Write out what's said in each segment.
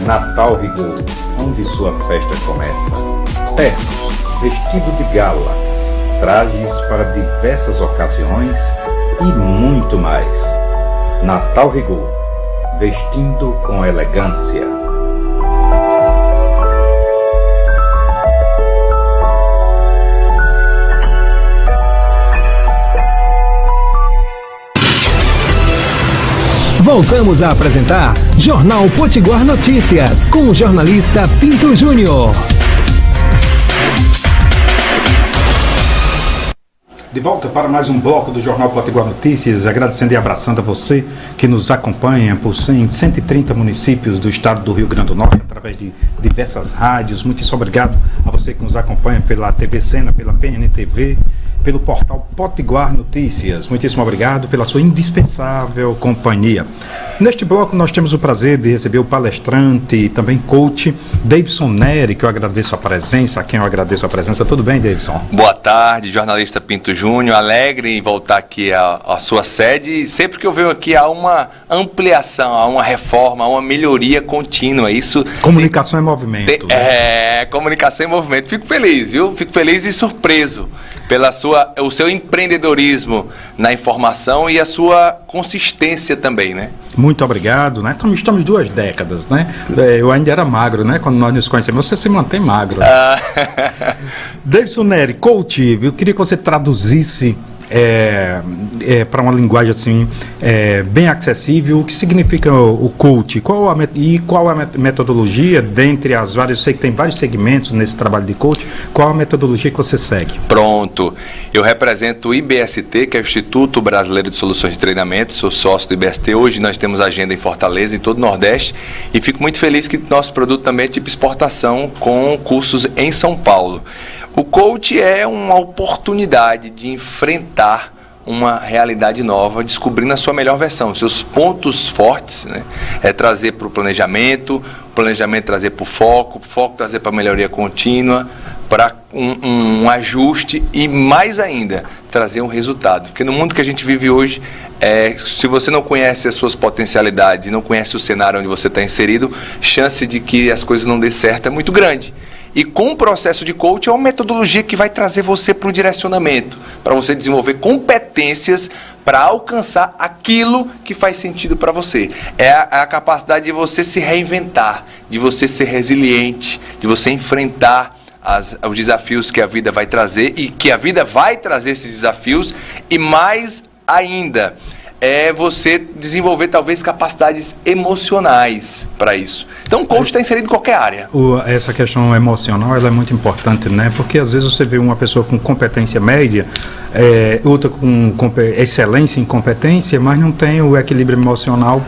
Natal Rigor, onde sua festa começa. Ternos, vestido de gala, trajes para diversas ocasiões e muito mais. Natal Rigor, vestindo com elegância. Voltamos a apresentar Jornal Potiguar Notícias, com o jornalista Pinto Júnior. De volta para mais um bloco do Jornal Potiguar Notícias, agradecendo e abraçando a você que nos acompanha por 130 municípios do estado do Rio Grande do Norte, através de diversas rádios. Muitíssimo obrigado a você que nos acompanha pela TV Sena, pela PNTV, pelo portal Potiguar Notícias. Muitíssimo obrigado pela sua indispensável companhia. Neste bloco nós temos o prazer de receber o palestrante e também coach Davidson Neri, que eu agradeço a presença, a quem eu agradeço a presença. Tudo bem, Davidson? Boa tarde, jornalista Pinto Júnior, alegre em voltar aqui à sua sede. Sempre que eu venho aqui há uma ampliação, há uma reforma, há uma melhoria contínua. Isso comunicação é movimento. Comunicação é movimento. Fico feliz, viu? Fico feliz e surpreso pela o seu empreendedorismo na informação e a sua consistência também, né? Muito obrigado, né? Estamos 2 décadas, né? Eu ainda era magro, né? Quando nós nos conhecemos, você se mantém magro. Né? Davidson Neri, coach, eu queria que você traduzisse para uma linguagem assim bem acessível, o que significa o coach, qual a metodologia dentre as várias, eu sei que tem vários segmentos nesse trabalho de coach, qual a metodologia que você segue? Pronto, eu represento o IBST, que é o Instituto Brasileiro de Soluções de Treinamento, sou sócio do IBST, hoje nós temos agenda em Fortaleza, em todo o Nordeste, e fico muito feliz que nosso produto também é tipo exportação, com cursos em São Paulo. O coach é uma oportunidade de enfrentar uma realidade nova, descobrindo a sua melhor versão, seus pontos fortes, né? É trazer para o planejamento trazer para o foco trazer para a melhoria contínua, para um ajuste e, mais ainda, trazer um resultado. Porque no mundo que a gente vive hoje, se você não conhece as suas potencialidades e não conhece o cenário onde você está inserido, chance de que as coisas não dê certo é muito grande. E com o processo de coach é uma metodologia que vai trazer você para um direcionamento, para você desenvolver competências para alcançar aquilo que faz sentido para você. É a capacidade de você se reinventar, de você ser resiliente, de você enfrentar os desafios que a vida vai trazer e que a vida vai trazer esses desafios e mais ainda é você desenvolver talvez capacidades emocionais para isso. Então o coach está inserido em qualquer área. Essa questão emocional ela é muito importante, né? Porque às vezes você vê uma pessoa com competência média, outra com excelência em competência, mas não tem o equilíbrio emocional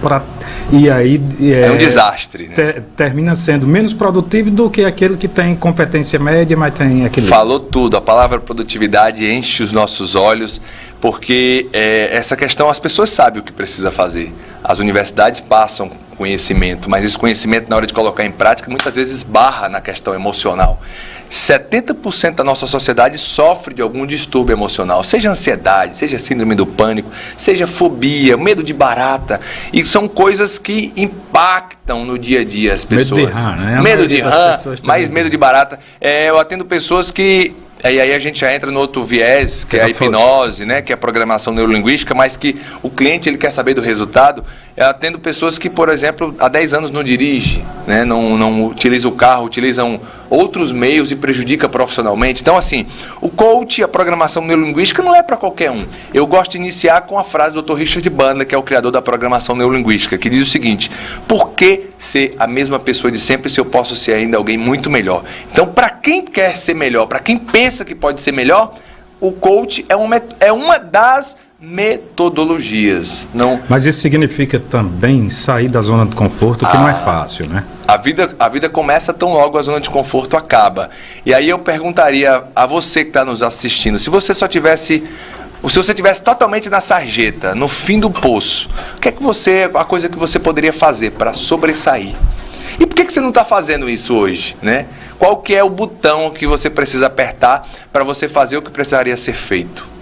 e aí é um desastre, né? Termina sendo menos produtivo do que aquele que tem competência média, mas tem equilíbrio. Falou tudo, a palavra produtividade enche os nossos olhos, porque essa questão as pessoas sabem o que precisa fazer. As universidades passam conhecimento, mas esse conhecimento na hora de colocar em prática muitas vezes barra na questão emocional. 70% da nossa sociedade sofre de algum distúrbio emocional, seja ansiedade, seja síndrome do pânico, seja fobia, medo de barata, e são coisas que impactam no dia a dia as pessoas. Medo de rã, né? Medo de rã, mais medo de barata. Eu atendo pessoas que... E aí a gente já entra no outro viés, que é a hipnose, né, que é a programação neurolinguística, mas que o cliente ele quer saber do resultado. Eu atendo pessoas que, por exemplo, há 10 anos não dirigem, né, não utilizam o carro, utilizam outros meios e prejudica profissionalmente. Então, assim, o coach, a programação neurolinguística não é para qualquer um. Eu gosto de iniciar com a frase do Dr. Richard Bandler, que é o criador da programação neurolinguística, que diz o seguinte: por que ser a mesma pessoa de sempre se eu posso ser ainda alguém muito melhor? Então, para quem quer ser melhor, para quem pensa que pode ser melhor, o coach é uma das metodologias. Não... Mas isso significa também sair da zona de conforto, que não é fácil, né? A vida começa tão logo a zona de conforto acaba. E aí eu perguntaria a você que está nos assistindo, se você tivesse totalmente na sarjeta, no fim do poço, a coisa que você poderia fazer para sobressair? E por que você não está fazendo isso hoje, né? Qual que é o botão que você precisa apertar para você fazer o que precisaria ser feito?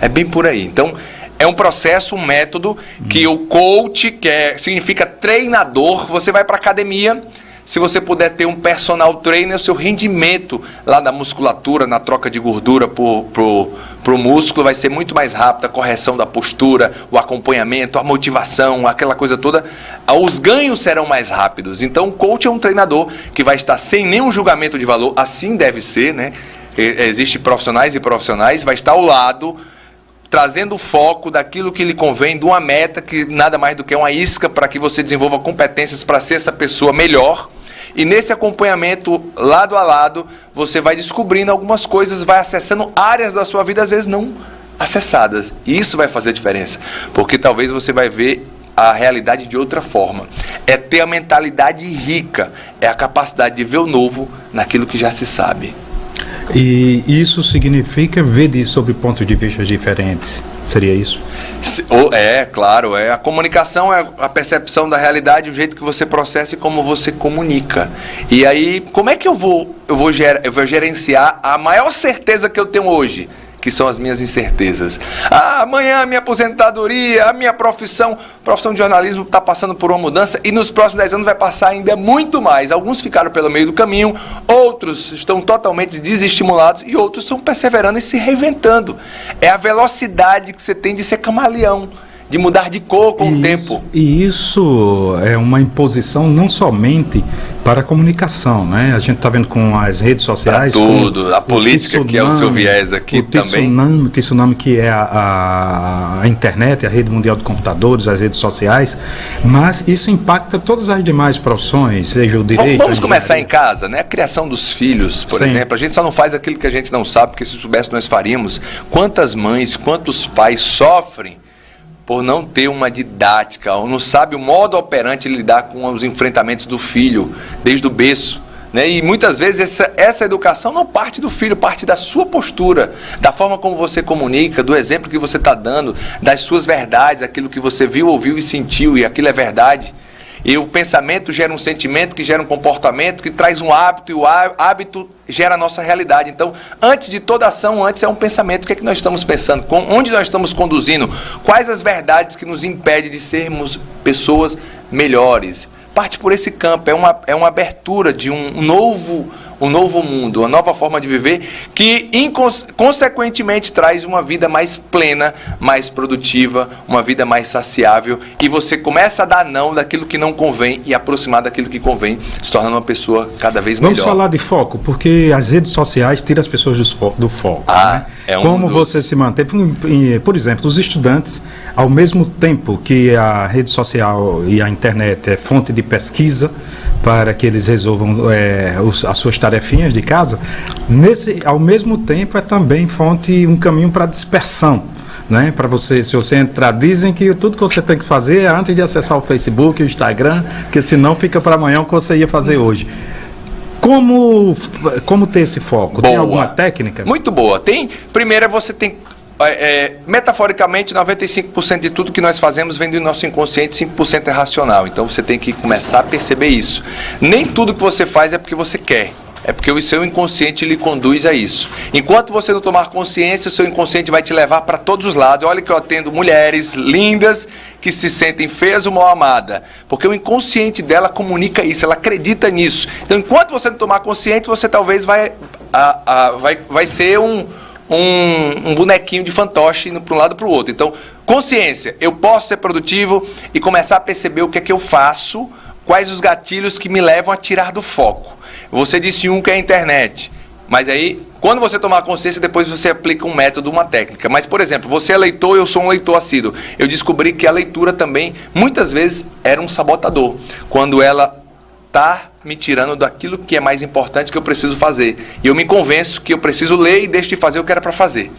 É bem por aí. Então, É um processo, um método que o coach, significa treinador, você vai para a academia. Se você puder ter um personal trainer, o seu rendimento lá na musculatura, na troca de gordura pro músculo, vai ser muito mais rápido, a correção da postura, o acompanhamento, a motivação, aquela coisa toda. Os ganhos serão mais rápidos. Então, o coach é um treinador que vai estar sem nenhum julgamento de valor, assim deve ser, né? Existem profissionais e profissionais, vai estar ao lado, trazendo o foco daquilo que lhe convém, de uma meta que nada mais do que uma isca para que você desenvolva competências para ser essa pessoa melhor. E nesse acompanhamento, lado a lado, você vai descobrindo algumas coisas, vai acessando áreas da sua vida, às vezes não acessadas. E isso vai fazer diferença, porque talvez você vai ver a realidade de outra forma. É ter a mentalidade rica, é a capacidade de ver o novo naquilo que já se sabe. E isso significa ver sobre pontos de vista diferentes, seria isso? Claro, a comunicação é a percepção da realidade, o jeito que você processa e como você comunica. E aí, como é que eu vou gerenciar a maior certeza que eu tenho hoje? Que são as minhas incertezas. Amanhã a minha aposentadoria, a minha profissão de jornalismo está passando por uma mudança e nos próximos 10 anos vai passar ainda muito mais. Alguns ficaram pelo meio do caminho, outros estão totalmente desestimulados e outros estão perseverando e se reinventando. É a velocidade que você tem de ser camaleão, de mudar de cor com o tempo. E isso é uma imposição não somente para a comunicação, né? A gente está vendo com as redes sociais. Para tudo, a política, que é o seu viés aqui também. O tsunami, que é a internet, a rede mundial de computadores, as redes sociais, mas isso impacta todas as demais profissões, seja o direito... Vamos começar em casa, né? A criação dos filhos, por exemplo. A gente só não faz aquilo que a gente não sabe, porque se soubesse nós faríamos. Quantas mães, quantos pais sofrem por não ter uma didática, ou não sabe o modo operante de lidar com os enfrentamentos do filho, desde o berço. Né? E muitas vezes essa educação não parte do filho, parte da sua postura, da forma como você comunica, do exemplo que você está dando, das suas verdades, aquilo que você viu, ouviu e sentiu, e aquilo é verdade. E o pensamento gera um sentimento, que gera um comportamento, que traz um hábito, e o hábito gera a nossa realidade. Então, antes de toda ação, antes é um pensamento. O que é que nós estamos pensando? Onde nós estamos conduzindo? Quais as verdades que nos impedem de sermos pessoas melhores? Parte por esse campo, é uma abertura de um novo mundo, uma nova forma de viver, que consequentemente traz uma vida mais plena, mais produtiva, uma vida mais saciável, e você começa a dar não daquilo que não convém e aproximar daquilo que convém, se tornando uma pessoa cada vez melhor. Vamos falar de foco, porque as redes sociais tiram as pessoas do foco. Né? Como você se mantém? Por exemplo, os estudantes, ao mesmo tempo que a rede social e a internet é fonte de pesquisa para que eles resolvam as suas tarefinhas de casa, ao mesmo tempo é também um caminho para dispersão, né? Para você, se você entrar, dizem que tudo que você tem que fazer é antes de acessar o Facebook, o Instagram, porque senão fica para amanhã o que você ia fazer hoje. Como ter esse foco? Boa. Tem alguma técnica? Muito boa. Primeiro você tem... metaforicamente, 95% de tudo que nós fazemos vem do nosso inconsciente, 5% é racional. Então você tem que começar a perceber isso. Nem tudo que você faz é porque você quer. É porque o seu inconsciente lhe conduz a isso. Enquanto você não tomar consciência, o seu inconsciente vai te levar para todos os lados. Olha que eu atendo mulheres lindas que se sentem feias ou mal amadas. Porque o inconsciente dela comunica isso, ela acredita nisso. Então, enquanto você não tomar consciência, você talvez vai ser um bonequinho de fantoche indo para um lado para o outro. Então, consciência, eu posso ser produtivo e começar a perceber o que é que eu faço, quais os gatilhos que me levam a tirar do foco. Você disse que é a internet, mas aí, quando você tomar consciência, depois você aplica um método, uma técnica. Mas, por exemplo, você é leitor, eu sou um leitor assíduo. Eu descobri que a leitura também, muitas vezes, era um sabotador. Quando ela está me tirando daquilo que é mais importante que eu preciso fazer. E eu me convenço que eu preciso ler e deixo de fazer o que era para fazer.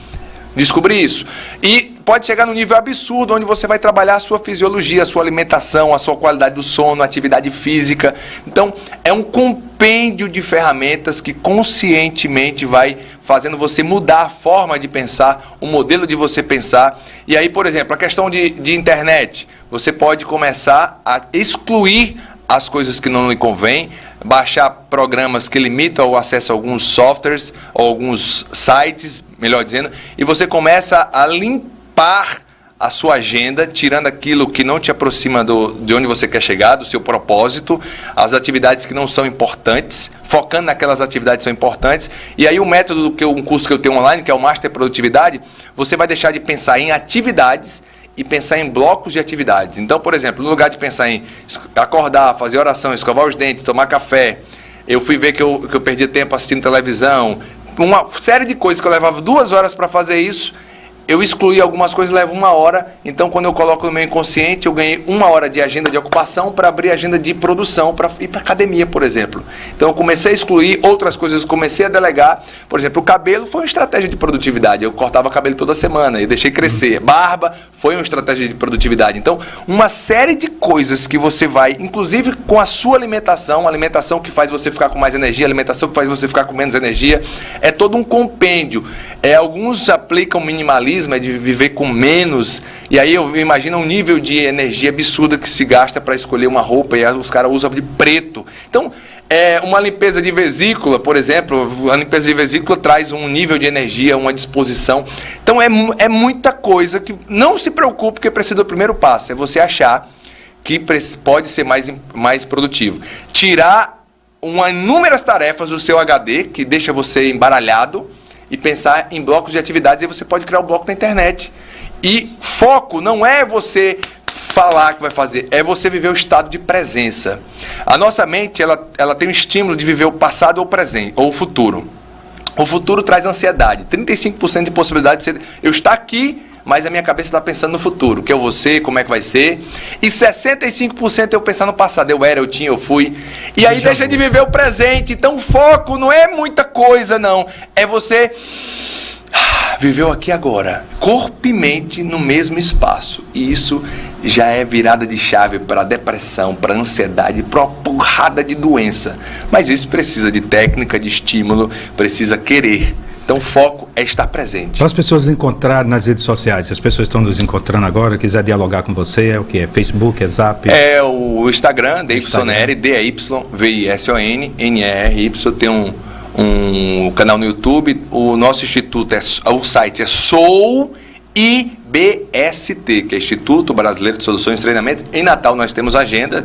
Descobri isso. E pode chegar num nível absurdo, onde você vai trabalhar a sua fisiologia, a sua alimentação, a sua qualidade do sono, a atividade física. Então, é um compêndio de ferramentas que conscientemente vai fazendo você mudar a forma de pensar, o modelo de você pensar. E aí, por exemplo, a questão de internet. Você pode começar a excluir as coisas que não lhe convém, baixar programas que limitam o acesso a alguns softwares, ou alguns sites, melhor dizendo, e você começa a limpar a sua agenda, tirando aquilo que não te aproxima de onde você quer chegar, do seu propósito, as atividades que não são importantes, focando naquelas atividades que são importantes. E aí o método, um curso que eu tenho online, que é o Master Produtividade, você vai deixar de pensar em atividades e pensar em blocos de atividades. Então, por exemplo, no lugar de pensar em acordar, fazer oração, escovar os dentes, tomar café, eu fui ver que eu perdi tempo assistindo televisão, uma série de coisas que eu levava 2 horas para fazer isso, eu excluí algumas coisas, levo 1 hora. Então, quando eu coloco no meu inconsciente, eu ganhei 1 hora de agenda de ocupação para abrir agenda de produção, para ir para academia, por exemplo. Então, eu comecei a excluir outras coisas, comecei a delegar. Por exemplo, o cabelo foi uma estratégia de produtividade. Eu cortava cabelo toda semana e deixei crescer. Barba foi uma estratégia de produtividade. Então, uma série de coisas que você vai, inclusive com a sua alimentação, alimentação que faz você ficar com mais energia, alimentação que faz você ficar com menos energia, é todo um compêndio. Alguns aplicam minimalismo, é de viver com menos, e aí eu imagino um nível de energia absurda que se gasta para escolher uma roupa, e os caras usam de preto. Então, uma limpeza de vesícula, por exemplo, a limpeza de vesícula traz um nível de energia, uma disposição. Então, é muita coisa que não se preocupe, porque precisa do primeiro passo, é você achar que pode ser mais produtivo. Tirar inúmeras tarefas do seu HD, que deixa você embaralhado, e pensar em blocos de atividades, e você pode criar um bloco na internet. E foco não é você falar que vai fazer, é você viver o estado de presença. A nossa mente, ela tem um estímulo de viver o passado ou o presente, ou o futuro. O futuro traz ansiedade, 35% de possibilidade de ser, eu estar aqui, mas a minha cabeça está pensando no futuro, que eu vou ser, como é que vai ser. E 65% eu pensar no passado, eu era, eu tinha, eu fui. E aí deixa de viver o presente. Então o foco não é muita coisa, não. É você viver o aqui e agora, corpo e mente no mesmo espaço. E isso já é virada de chave para depressão, para ansiedade, para uma porrada de doença. Mas isso precisa de técnica, de estímulo, precisa querer. Então, o foco é estar presente. Para as pessoas encontrarem nas redes sociais, se as pessoas estão nos encontrando agora, quiser dialogar com você, é o que? É Facebook, é Zap? É o Instagram, DavySonnery, DavySonnery. Tem um canal no YouTube. O nosso instituto, o site é Sou IBST, que é Instituto Brasileiro de Soluções e Treinamentos. Em Natal nós temos agenda,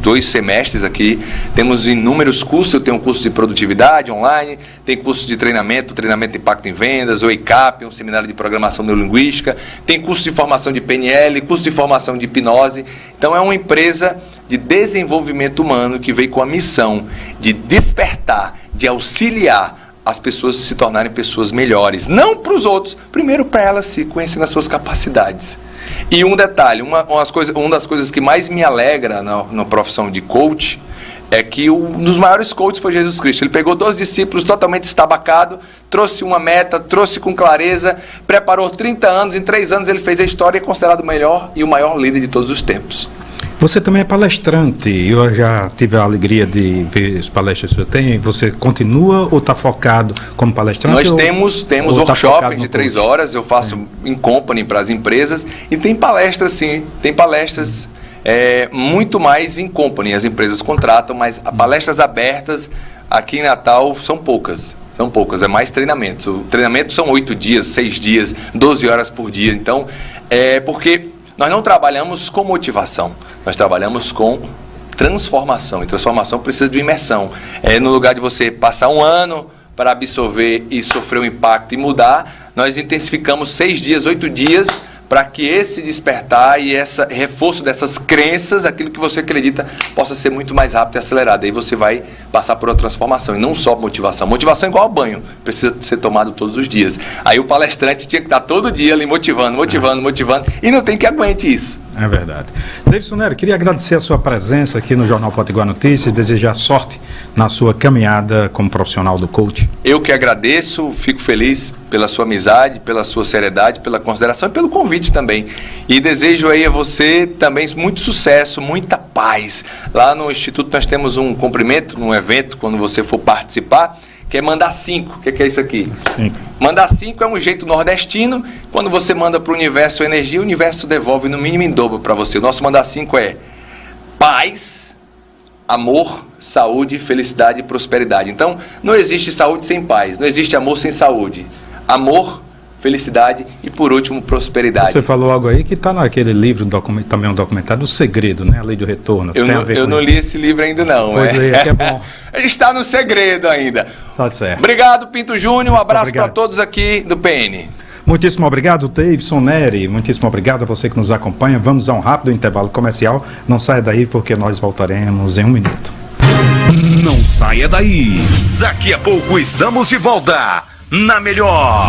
2 semestres aqui, temos inúmeros cursos. Eu tenho um curso de produtividade online, tem curso de treinamento de impacto em vendas, o EICAP, um seminário de programação neurolinguística, tem curso de formação de PNL, curso de formação de hipnose. Então é uma empresa de desenvolvimento humano que veio com a missão de despertar, de auxiliar as pessoas se tornarem pessoas melhores, não para os outros, primeiro para elas se conhecerem as suas capacidades. E um detalhe, uma das coisas que mais me alegra na profissão de coach é que um dos maiores coaches foi Jesus Cristo. Ele pegou 2 discípulos totalmente estabacados, trouxe uma meta, trouxe com clareza, preparou 30 anos, em 3 anos ele fez a história e é considerado o melhor e o maior líder de todos os tempos. Você também é palestrante, eu já tive a alegria de ver as palestras que você tem. Você continua ou está focado como palestrante? Nós temos workshop de 3 horas, eu faço em company para as empresas, e tem palestras sim, muito mais em company, as empresas contratam, mas palestras abertas aqui em Natal são poucas, é mais treinamentos. O treinamento são 8 dias, 6 dias, 12 horas por dia, então porque nós não trabalhamos com motivação, nós trabalhamos com transformação, e transformação precisa de imersão. No lugar de você passar 1 ano para absorver e sofrer um impacto e mudar, nós intensificamos 6 dias, 8 dias, para que esse despertar e esse reforço dessas crenças, aquilo que você acredita, possa ser muito mais rápido e acelerado. Aí você vai passar por uma transformação, e não só motivação. Motivação é igual ao banho, precisa ser tomado todos os dias. Aí o palestrante tinha que estar todo dia ali motivando, e não tem que aguente isso. É verdade. DavySonnery, queria agradecer a sua presença aqui no Jornal Potiguar Notícias, desejar sorte na sua caminhada como profissional do coach. Eu que agradeço, fico feliz pela sua amizade, pela sua seriedade, pela consideração e pelo convite também. E desejo aí a você também muito sucesso, muita paz. Lá no Instituto nós temos um cumprimento, num evento, quando você for participar, que é mandar 5. O que é isso aqui? 5. Mandar 5 é um jeito nordestino. Quando você manda para o universo energia, o universo devolve no mínimo em dobro para você. O nosso mandar 5 é paz, amor, saúde, felicidade e prosperidade. Então, não existe saúde sem paz, não existe amor sem saúde. Amor, felicidade e, por último, prosperidade. Você falou algo aí que está naquele livro, também um documentário, O Segredo, né? A Lei do Retorno. Eu não li esse livro ainda não. Pois é, que é bom. Está no segredo ainda. Tá certo. Obrigado, Pinto Júnior. Um abraço para todos aqui do PN. Muitíssimo obrigado, Davidson Neri. Muitíssimo obrigado a você que nos acompanha. Vamos a um rápido intervalo comercial. Não saia daí porque nós voltaremos em 1 minuto. Não saia daí. Daqui a pouco estamos de volta. Na Melhor.